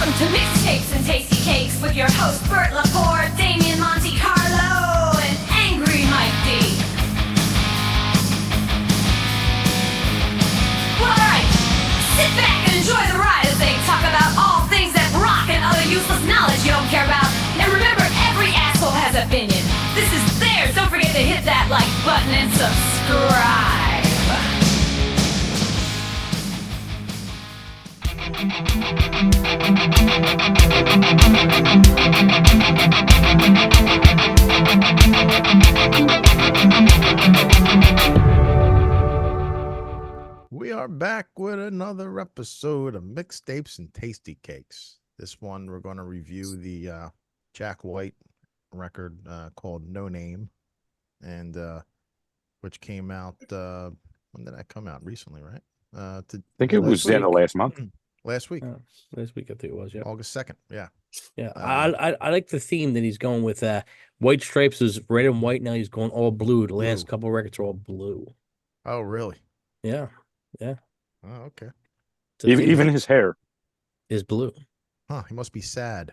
Welcome to Mixtapes and Tasty Cakes with your host Bert Laporte, Damian Monte Carlo, and Angry Mike D. Alright, sit back and enjoy the ride as they talk about all things that rock and other useless knowledge you don't care about. And remember, every asshole has an opinion. This is theirs. Don't forget to hit that like button and subscribe. We are back with another episode of Mixtapes and Tasty Cakes. This one, we're going to review the Jack White record called No Name, and which came out, when did that come out? Recently, right? I think it was the end of last month. Last week. Last week, I think it was, yeah. August 2nd, yeah. Yeah, I like the theme that he's going with. White Stripes is red and white, now he's going all blue. The last couple records are all blue. Oh, really? Yeah, yeah. Oh, okay. Even his hair is blue. Huh, he must be sad.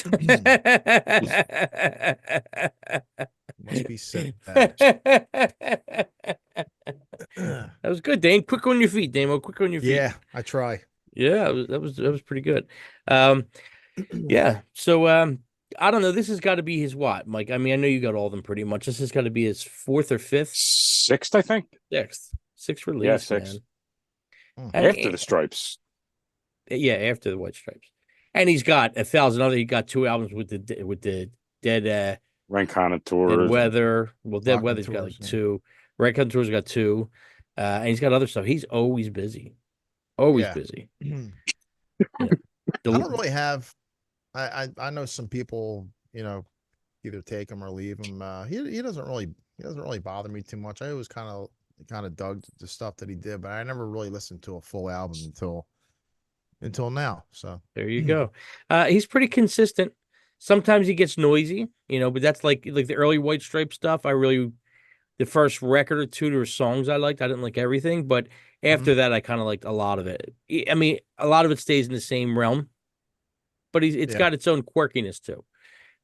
Must be sad. That was good, Dane. Quick on your feet, Damo. Quick on your feet. Yeah, I try. Yeah, that was pretty good. Yeah. So I don't know. This has got to be his what, Mike? I mean, I know you got all of them pretty much. This has got to be his fourth or fifth, sixth, I think. Sixth release. Yeah, sixth. Man. After the Stripes. Yeah, after the White Stripes, and he's got 1,000 other. He got 2 albums with the Dead Rain Contours. Dead Weather. Well, Dead Rock Weather's got Contours, like yeah. 2. Rain Contours got 2, and he's got other stuff. He's always busy. Always Yeah. busy. I don't really have. I know some people, either take him or leave him. He doesn't really bother me too much. I always kind of dug the stuff that he did, but I never really listened to a full album until now. So There you go. He's pretty consistent. Sometimes he gets noisy, but that's like the early White Stripe stuff. The first record or two, there were songs I liked. I didn't like everything, but after that, I kind of liked a lot of it. I mean, a lot of it stays in the same realm, but it's got its own quirkiness too.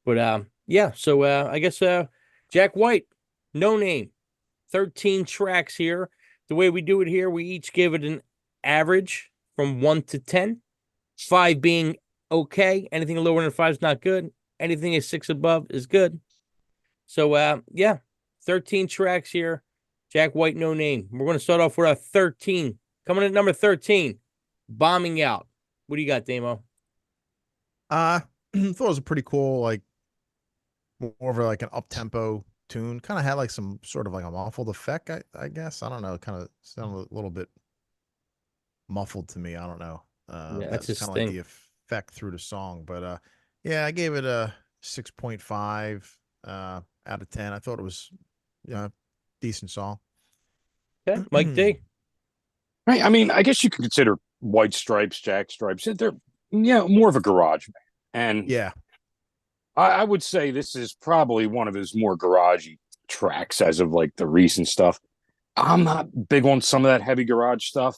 But yeah. So I guess Jack White, No Name, 13 tracks here. The way we do it here, we each give it an average from 1 to 10. 5 being okay. Anything lower than 5 is not good. Anything is 6 above is good. So yeah. 13 tracks here. Jack White, No Name. We're going to start off with our 13. Coming in at number 13, Bombing Out. What do you got, Damo? thought it was a pretty cool, like more of like an up-tempo tune. Kind of had like some sort of like a muffled effect, I guess. I don't know. Kind of sounded a little bit muffled to me. I don't know. That's his kind of thing. like the effect through the song. But yeah, I gave it a 6.5 out of 10. I thought it was decent song. Okay, Mike D. Right. I mean, I guess you could consider White Stripes, Jack Stripes. They're more of a garage band. And Yeah. I would say this is probably one of his more garagey tracks as of like the recent stuff. I'm not big on some of that heavy garage stuff.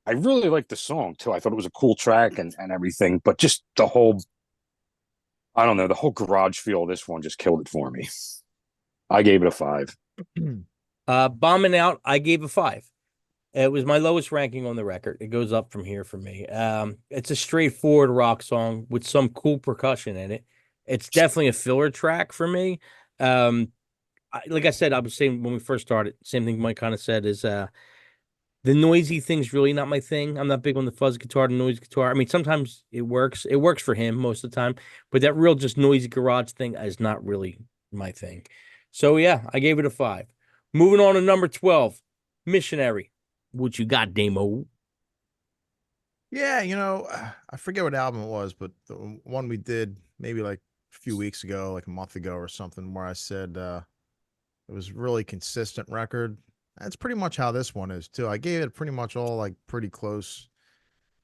I really like the song too. I thought it was a cool track and everything, but just the whole garage feel of this one just killed it for me. I gave it a 5. Bombing Out, I gave a 5. It was my lowest ranking on the record. It goes up from here for me. It's a straightforward rock song with some cool percussion in it. It's definitely a filler track for me. Like I said, I was saying when we first started, same thing Mike kind of said is the noisy thing's really not my thing. I'm not big on the fuzz guitar, the noise guitar. I mean, sometimes it works. It works for him most of the time, but that real just noisy garage thing is not really my thing. So yeah, I gave it a 5. Moving on to number 12, Missionary. What you got, Damo? Yeah, I forget what album it was, but the one we did maybe like a few weeks ago, like a month ago or something, where I said it was really consistent record. That's pretty much how this one is too. I gave it pretty much all like pretty close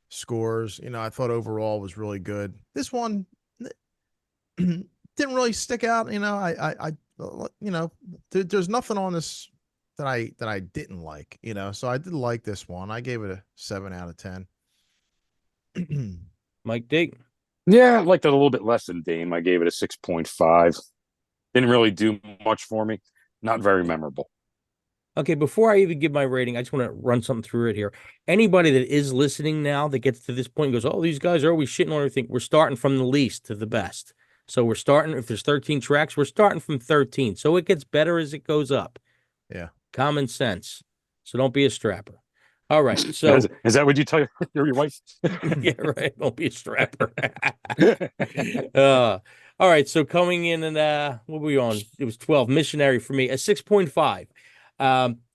scores. I thought overall was really good. This one didn't really stick out. There's nothing on this that I didn't like. So I did like this one. I gave it a 7 out of 10. Mike D. Yeah, I liked it a little bit less than Dame. I gave it a 6.5. Didn't really do much for me. Not very memorable. Okay, before I even give my rating, I just want to run something through it here. Anybody that is listening now that gets to this point and goes, "Oh, these guys are always shitting on everything." We're starting from the least to the best. So we're starting, if there's 13 tracks, we're starting from 13. So it gets better as it goes up. Yeah. Common sense. So don't be a strapper. All right. So Is that what you tell your wife? yeah, right. Don't be a strapper. All right. So coming in and what were we on? It was 12. Missionary for me, a 6.5.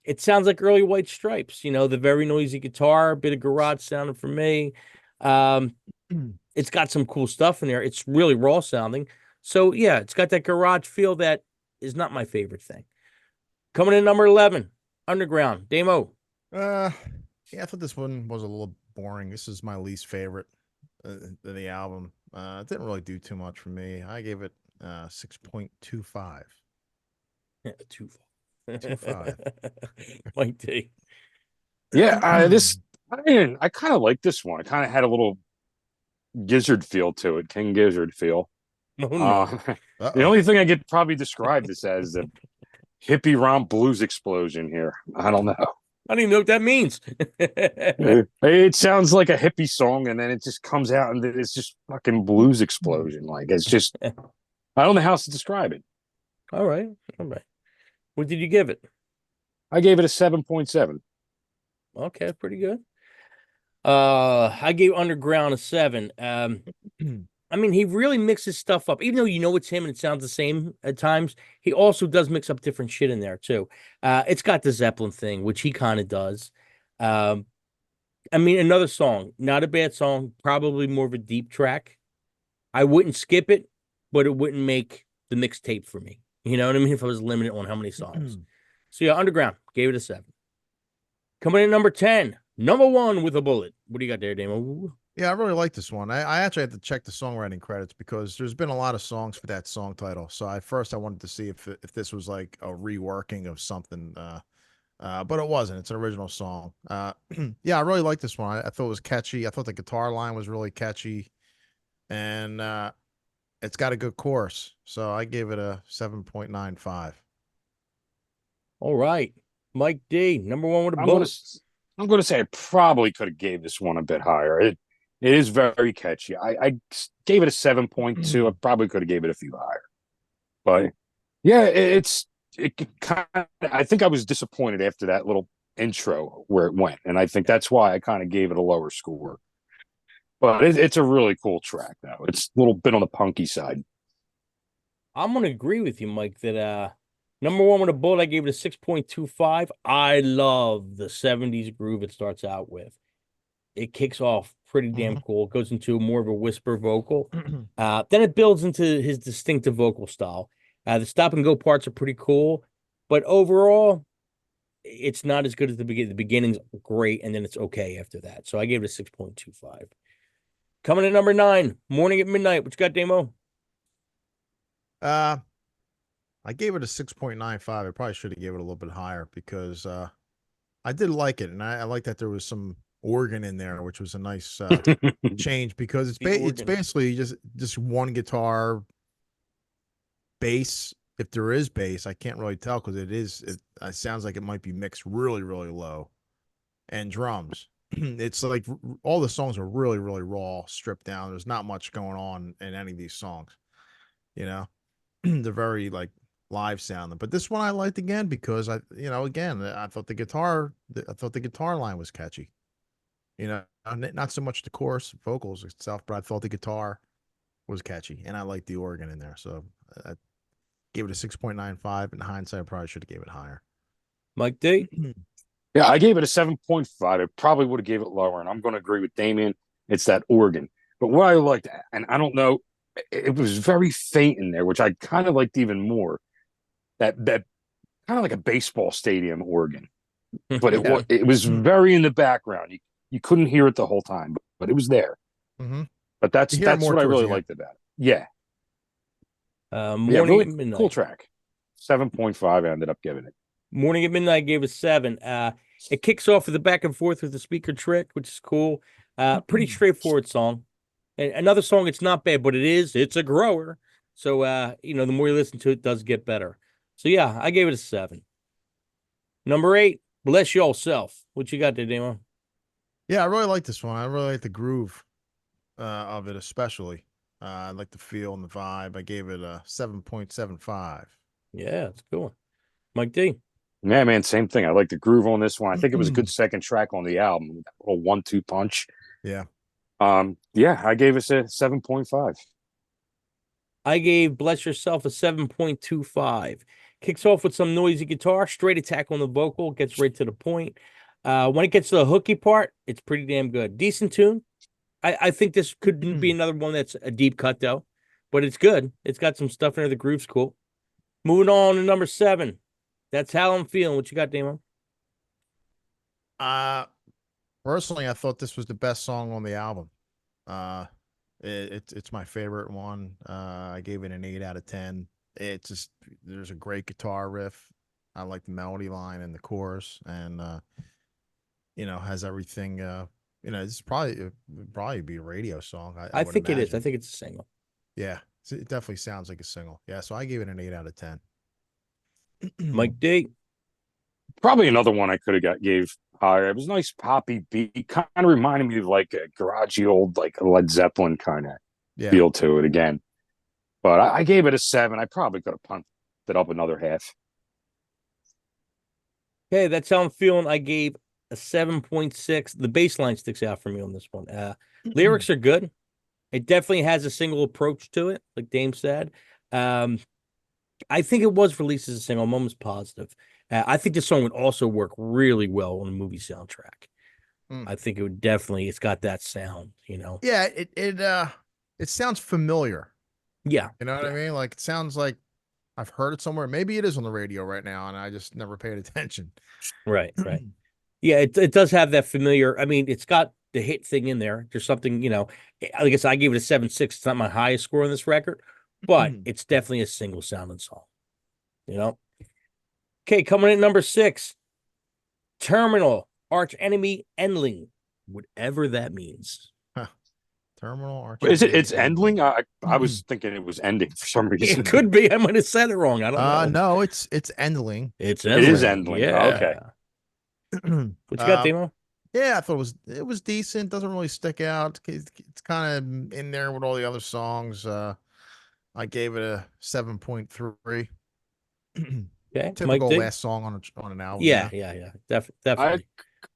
It sounds like early White Stripes, the very noisy guitar, a bit of garage sounding for me. It's got some cool stuff in there. It's really raw sounding. So yeah, it's got that garage feel that is not my favorite thing. Coming in number 11, Underground, Damo. Yeah, I thought this one was a little boring. This is my least favorite of the album. It didn't really do too much for me. I gave it 6.25. Yeah, 2.5. 2.5. Mike D. Yeah, I kind of like this one. It kind of had a little Gizzard feel to it, King Gizzard feel. Oh, no. The only thing I could probably describe this as the hippie romp blues explosion here. I don't know. I don't even know what that means. It sounds like a hippie song, and then it just comes out, and it's just fucking blues explosion. Like it's just, I don't know how else to describe it. All right. What did you give it? I gave it a 7.7. Okay, pretty good. I gave Underground a 7. I mean, he really mixes stuff up. Even though it's him and it sounds the same at times, he also does mix up different shit in there too. It's got the Zeppelin thing, which he kind of does. I mean, another song, not a bad song, probably more of a deep track. I wouldn't skip it, but it wouldn't make the mixtape for me. You know what I mean? If I was limited on how many songs. So yeah, Underground, gave it a 7. Coming in number 10, number 1 with a bullet. What do you got there, Damo? Yeah, I really like this one. I actually had to check the songwriting credits because there's been a lot of songs for that song title. So I wanted to see if this was like a reworking of something, but it wasn't. It's an original song. Yeah, I really like this one. I thought it was catchy. I thought the guitar line was really catchy, and it's got a good chorus. So I gave it a 7.95. All right, Mike D, number 1 with a bullet. I'm going to say I probably could have gave this one a bit higher. It is very catchy. I gave it a 7.2. I probably could have gave it a few higher, but yeah, I think I was disappointed after that little intro where it went, and I think that's why I kind of gave it a lower score. But it's a really cool track, though. It's a little bit on the punky side. I'm going to agree with you, Mike, that number 1 with a bullet, I gave it a 6.25. I love the 70s groove it starts out with. It kicks off pretty damn cool. It goes into more of a whisper vocal. Then it builds into his distinctive vocal style. The stop and go parts are pretty cool, but overall, it's not as good as the beginning. The beginning's great, and then it's okay after that. So I gave it a 6.25. Coming at number 9, Morning at Midnight. What you got, Damo? I gave it a 6.95. I probably should have gave it a little bit higher because I did like it, and I like that there was some organ in there, which was a nice change because it's basically just one guitar, bass. If there is bass, I can't really tell because it sounds like it might be mixed really, really low, and drums. It's like all the songs are really, really raw, stripped down. There's not much going on in any of these songs. They're very like live sounding, but this one I liked again because I thought the guitar line was catchy. Not so much the chorus vocals itself, but I thought the guitar was catchy, and I liked the organ in there. So I gave it a 6.95. In hindsight, I probably should have gave it higher. Mike D. Yeah, I gave it a 7.5. I probably would have gave it lower, and I'm going to agree with Damien. It's that organ. But what I liked, and I don't know, it was very faint in there, which I kind of liked even more. That kind of like a baseball stadium organ, but it was very in the background. You couldn't hear it the whole time, but it was there. But that's what I really liked about it. Yeah. Really Midnight. Cool track. 7.5. I ended up giving it. Morning at Midnight, I gave it 7. It kicks off with the back and forth with the speaker trick, which is cool. Pretty straightforward song. And another song, it's not bad, but it's a grower. So the more you listen to it, it does get better. So yeah, I gave it a 7. Number 8, Bless Yourself. What you got there, Damo? Yeah, I really like this one. I really like the groove of it, especially. I like the feel and the vibe. I gave it a 7.75. Yeah, it's cool. Mike D. Yeah, man, same thing. I like the groove on this one. I think it was a good second track on the album. That little 1-2 punch. Yeah. Yeah, I gave it a 7.5. I gave Bless Yourself a 7.25. Kicks off with some noisy guitar, straight attack on the vocal, gets right to the point. When it gets to the hooky part, it's pretty damn good. Decent tune. I think this could be another one that's a deep cut, though, but it's good. It's got some stuff in there. The groove's cool. Moving on to number 7. That's How I'm Feeling. What you got, Damon? Personally, I thought this was the best song on the album. It's my favorite one. I gave it an 8 out of 10. It's just, there's a great guitar riff. I like the melody line and the chorus, and has everything. It's probably be a radio song. I would think it is. imagine. I think it's a single. Yeah, it definitely sounds like a single. Yeah, so I gave it an 8 out of 10. Mike D. Probably another one I could have gave higher. It was a nice poppy beat. Kind of reminded me of like a garagey old like Led Zeppelin kind of feel to it again. But I gave it a 7. I probably could have pumped it up another half. Okay, That's How I'm Feeling. I gave a 7.6. The bass line sticks out for me on this one. Lyrics are good. It definitely has a single approach to it, like Dame said. I think it was released as a single. I'm almost positive. I think this song would also work really well on a movie soundtrack. I think it would definitely. It's got that sound, Yeah, it sounds familiar. Yeah, you know what I mean. Like it sounds like I've heard it somewhere. Maybe it is on the radio right now, and I just never paid attention. Right. Yeah, it does have that familiar. I mean, it's got the hit thing in there. There's something, I guess I gave it a 7.6. It's not my highest score on this record, but it's definitely a single sounding song. Okay, coming in at number 6, Terminal, Arch Enemy, Endling, whatever that means. Terminal, Arch. Is it? It's Endling. I was thinking it was ending for some reason. It could be. I might have said it wrong. I don't know. No, it's Endling. It's It Endling. is Endling. Yeah. Okay. What you got, Demo? Yeah, I thought it was decent. Doesn't really stick out. It's kind of in there with all the other songs. I gave it a 7.3. Okay, Typical last song on an album. Yeah. Definitely.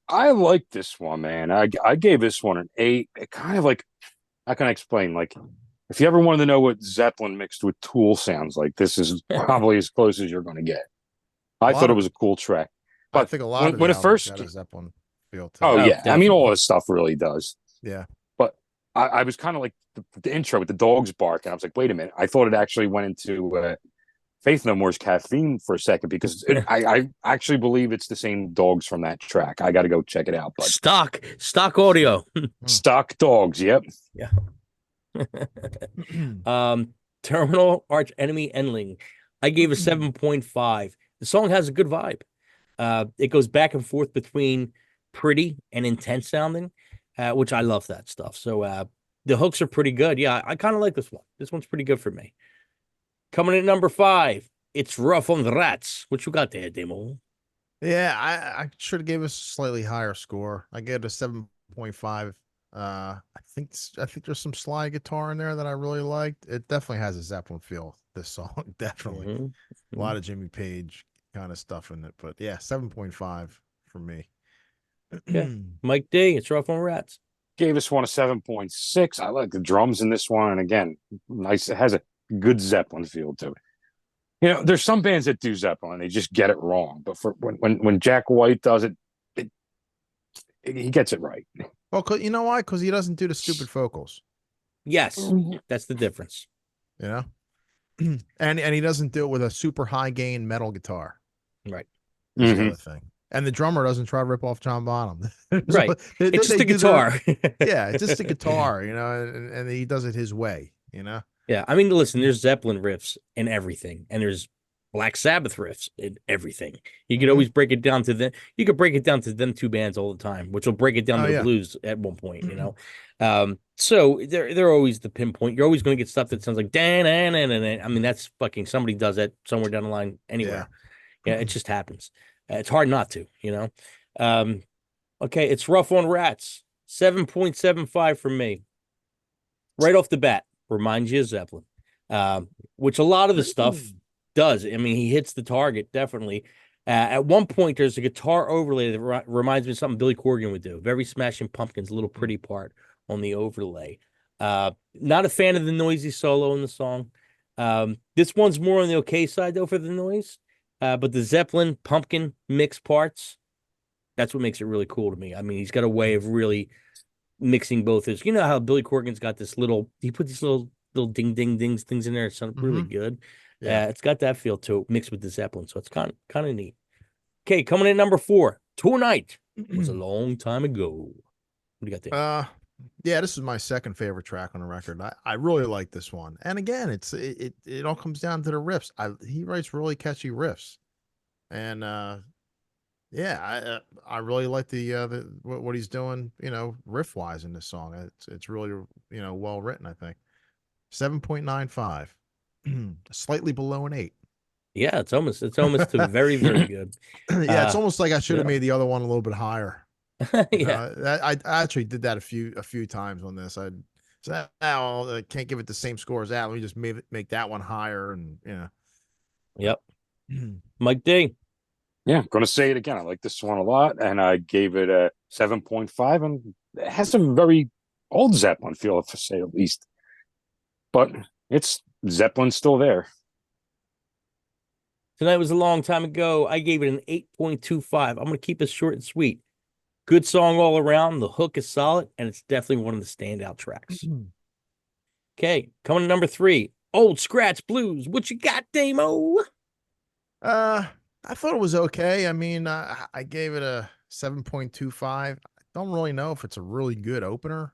I like this one, man. I gave this one an 8. It kind of like, how can I explain? Like, if you ever wanted to know what Zeppelin mixed with Tool sounds like, this is probably as close as you're going to get. I thought it was a cool track. But I think a lot of when it first got a Zeppelin feel to oh it. yeah, definitely. I mean all this stuff really does. Yeah. But I was kind of like the intro with the dogs bark, and I was like, wait a minute. I thought it actually went into Faith No More's Caffeine for a second because I actually believe it's the same dogs from that track. I got to go check it out. But stock audio. Stock dogs. Yep. Yeah. Terminal, Arch Enemy, Endling. I gave a 7.5. The song has a good vibe. It goes back and forth between pretty and intense sounding, which I love that stuff. So the hooks are pretty good. Yeah, I kind of like this one. This one's pretty good for me. Coming in at number 5, it's Rough on the Rats. What you got there, Demo? Yeah, I should have gave us a slightly higher score. I gave it a 7.5. I think there's some slide guitar in there that I really liked. It definitely has a Zeppelin feel. This song definitely a lot of Jimmy Page kind of stuff in it, but yeah, 7.5 for me. Okay. Mike D, it's Rough on Rats. Gave this one a 7.6. I like the drums in this one, and again, nice. It has a good Zeppelin feel to it. There's some bands that do Zeppelin and they just get it wrong, but for when Jack White does it, he gets it right. Well, you know why? Because he doesn't do the stupid vocals. Yes, that's the difference. And he doesn't do it with a super high gain metal guitar. Right. That's the other thing. And the drummer doesn't try to rip off John Bonham. Right. It's just a guitar. Yeah, it's just a guitar, and he does it his way, Yeah, I mean, listen, there's Zeppelin riffs and everything, and there's Black Sabbath riffs and everything. You could Mhm. always break it down to them. You could break it down to them two bands all the time, which will break it down Oh to the yeah. blues at one point, you know. So they're always the pinpoint. You're always going to get stuff that sounds like dan dan dan dan. I mean, that's fucking somebody does that somewhere down the line anywhere. Yeah, it just happens. It's hard not to, you know. Okay, it's Rough on Rats. 7.75 from me. Right off the bat, reminds you of Zeppelin, which a lot of the stuff does. I mean, he hits the target, definitely. At one point, there's a guitar overlay that reminds me of something Billy Corgan would do. Very Smashing Pumpkins, little pretty part on the overlay. Not a fan of the noisy solo in the song. This one's more on the okay side, though, for the noise. But the Zeppelin Pumpkin mix parts, that's what makes it really cool to me. I mean, he's got a way of really mixing both his, you know how Billy Corgan's got this little, he put these little ding ding dings things in there. It sounds really good. Yeah. It's got that feel to it, mixed with the Zeppelin, so it's kind of neat. Okay, coming in number 4, Tonight was a long time ago. What do you got there? Yeah, this is my second favorite track on the record. I really like this one. And again, it all comes down to the riffs. He writes really catchy riffs. And yeah, I really like the what he's doing, you know, riff wise in this song. It's really, you know, well written, I think. 7.95. Slightly below an 8. Yeah, it's almost to very, very good. Yeah, it's almost like I should have made the other one a little bit higher. Yeah. I actually did that a few times on this. I said, "Oh, I can't give it the same score as that. Let me just make that one higher." And Yep. Mike D. Yeah, going to say it again. I like this one a lot, and I gave it a 7.5, and it has some very old Zeppelin feel, to say the least. But it's Zeppelin's still there. Tonight was a long time ago. I gave it an 8.25. I'm going to keep it short and sweet. Good song all around. The hook is solid, and it's definitely one of the standout tracks. Okay, coming to number 3, Old Scratch Blues. What you got, Damo? I thought it was okay. I mean, I gave it a 7.25. I don't really know if it's a really good opener.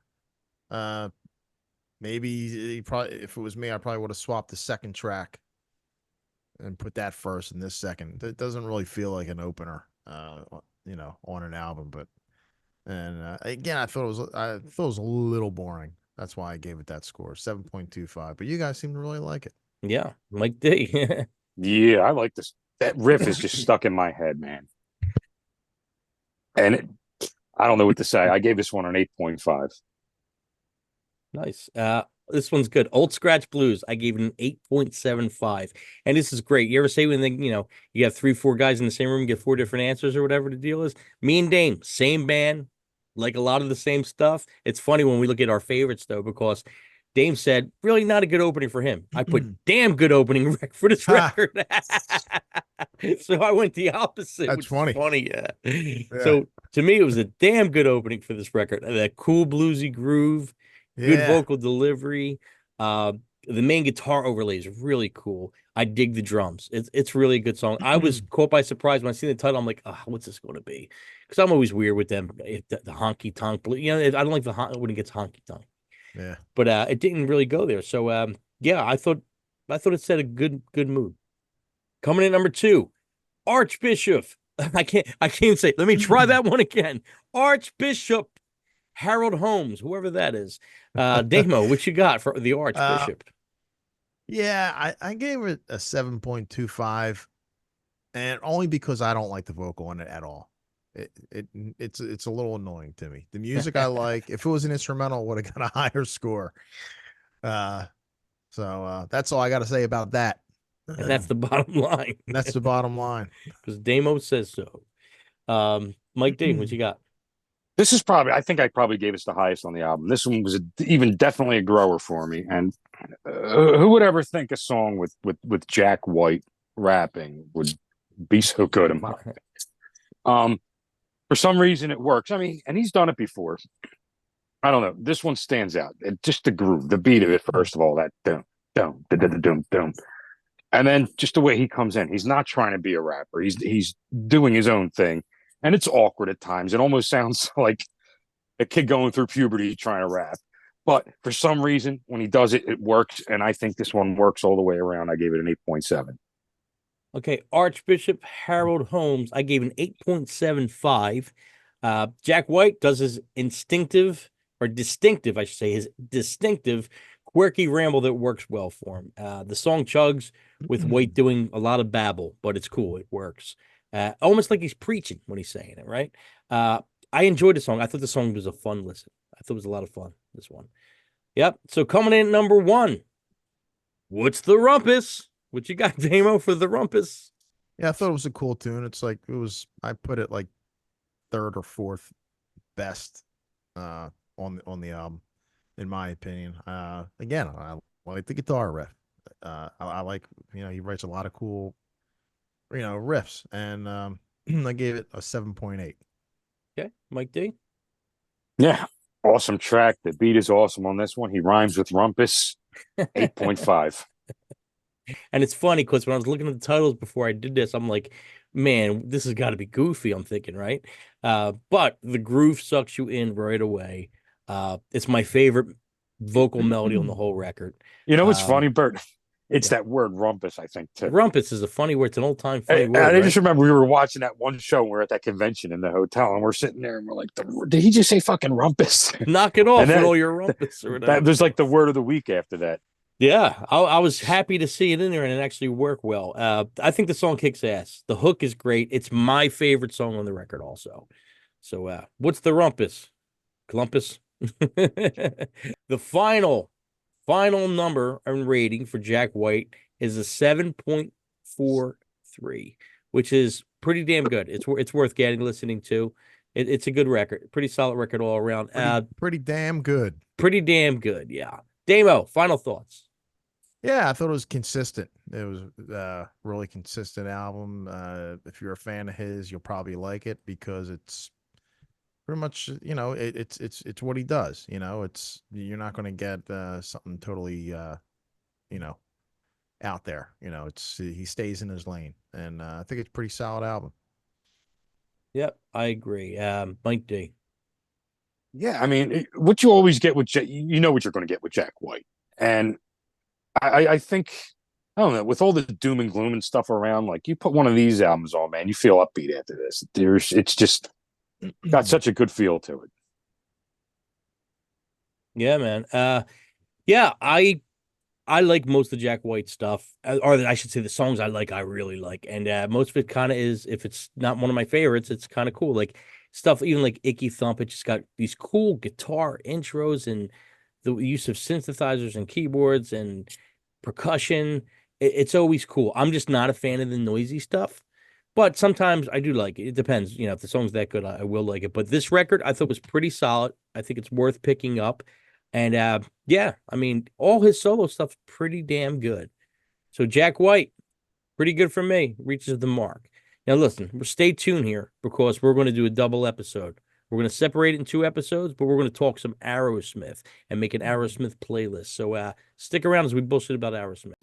Maybe if it was me, I probably would have swapped the second track and put that first and this second. It doesn't really feel like an opener, you know, on an album. But again, I thought it was a little boring. That's why I gave it that score, 7.25. But you guys seem to really like it. Yeah, Mike D. Yeah, I like this. That riff is just stuck in my head, man. And I don't know what to say. I gave this one an 8.5. Nice. This one's good. Old Scratch Blues. I gave it an 8.75. And this is great. You ever say when you have 3-4 guys in the same room, get 4 different answers or whatever the deal is? Me and Dame, same band, like a lot of the same stuff. It's funny when we look at our favorites though, because Dame said, really not a good opening for him. I put damn good opening for this record. So I went the opposite. That's funny. Yeah. So to me, it was a damn good opening for this record. That cool bluesy groove, good vocal delivery. The main guitar overlay is really cool. I dig the drums. It's really a good song. I was caught by surprise when I seen the title. I'm like, oh, what's this going to be? Because I'm always weird with them. The honky tonk, you know, I don't like when it gets honky tonk. Yeah, but it didn't really go there. So yeah, I thought it set a good mood. Coming in number 2, Archbishop. I can't say. Let me try that one again. Archbishop Harold Holmes, whoever that is. Damo, what you got for the Archbishop? Yeah, I gave it a 7.25, and only because I don't like the vocal in it at all. It's a little annoying to me. The music I like. If it was an instrumental, I would have got a higher score. So that's all I got to say about that. And that's the bottom line. That's the bottom line. Because Damo says so. Mike D, what you got? This is I think I probably gave us the highest on the album. This one was even definitely a grower for me. And who would ever think a song with Jack White rapping would be so good in my opinion? For some reason it works. I mean, and he's done it before. I don't know. This one stands out. Just the groove, the beat of it, first of all, that dum, dum, dum, dum, dum. And then just the way he comes in. He's not trying to be a rapper. He's doing his own thing. And it's awkward at times. It almost sounds like a kid going through puberty trying to rap. But for some reason, when he does it, it works. And I think this one works all the way around. I gave it an 8.7. Okay, Archbishop Harold Holmes, I gave an 8.75. Jack White does his distinctive, I should say, his distinctive, quirky ramble that works well for him. The song chugs with White doing a lot of babble, but it's cool. It works. Almost like he's preaching when he's saying it, right? I enjoyed the song. I thought the song was a fun listen. I thought it was a lot of fun, this one. Yep. So coming in at number 1, what's the Rumpus? What you got, Damo, for the Rumpus? Yeah, I thought it was a cool tune. It's like I put it like third or fourth best on the album, in my opinion. Again, I like the guitar riff. I like, he writes a lot of cool, riffs, and I gave it a 7.8. Okay, Mike D. Yeah, awesome track. The beat is awesome on this one. He rhymes with rumpus. 8.5. And it's funny because when I was looking at the titles before I did this, I'm like, man, this has got to be goofy, I'm thinking, right? But the groove sucks you in right away. It's my favorite vocal melody on the whole record. You know what's funny, Bert? It's yeah. that word rumpus, I think, too. Rumpus is a funny word. It's an old-time funny word. I just remember we were watching that one show. And we're at that convention in the hotel, and we're sitting there, and we're like, did he just say fucking rumpus? Knock it off with all your rumpus. Or whatever. That was like the word of the week after that. Yeah, I was happy to see it in there and it actually worked well. I think the song kicks ass. The hook is great. It's my favorite song on the record also. So what's the Rumpus? Clumpus? The final number and rating for Jack White is a 7.43, which is pretty damn good. It's worth listening to. It's a good record. Pretty solid record all around. Pretty damn good. Pretty damn good, yeah. Damo, final thoughts. Yeah, I thought it was consistent. It was a really consistent album. If you're a fan of his, you'll probably like it because it's pretty much, it's what he does. You're not going to get something totally, out there. He stays in his lane, and I think it's a pretty solid album. Yep, I agree. Mike D. Yeah, I mean, what you always get with what you're going to get with Jack White, and I think, I don't know, with all the doom and gloom and stuff around, like you put one of these albums on, man, you feel upbeat after this. It's just got such a good feel to it. Yeah, man. Yeah, I like most of Jack White stuff, or I should say the songs I really like, and most of it kind of is. If it's not one of my favorites, it's kind of cool. Like stuff, even like Icky Thump, it just got these cool guitar intros and the use of synthesizers and keyboards and percussion. It's always cool. I'm just not a fan of the noisy stuff, but sometimes I do like it. It depends. If the song's that good, I will like it. But this record I thought was pretty solid. I think it's worth picking up. And yeah, I mean, all his solo stuff's pretty damn good. So Jack White, pretty good for me, reaches the mark. Now listen, stay tuned here because we're going to do a double episode. We're going to separate it in 2 episodes, but we're going to talk some Aerosmith and make an Aerosmith playlist. So stick around as we bullshit about Aerosmith.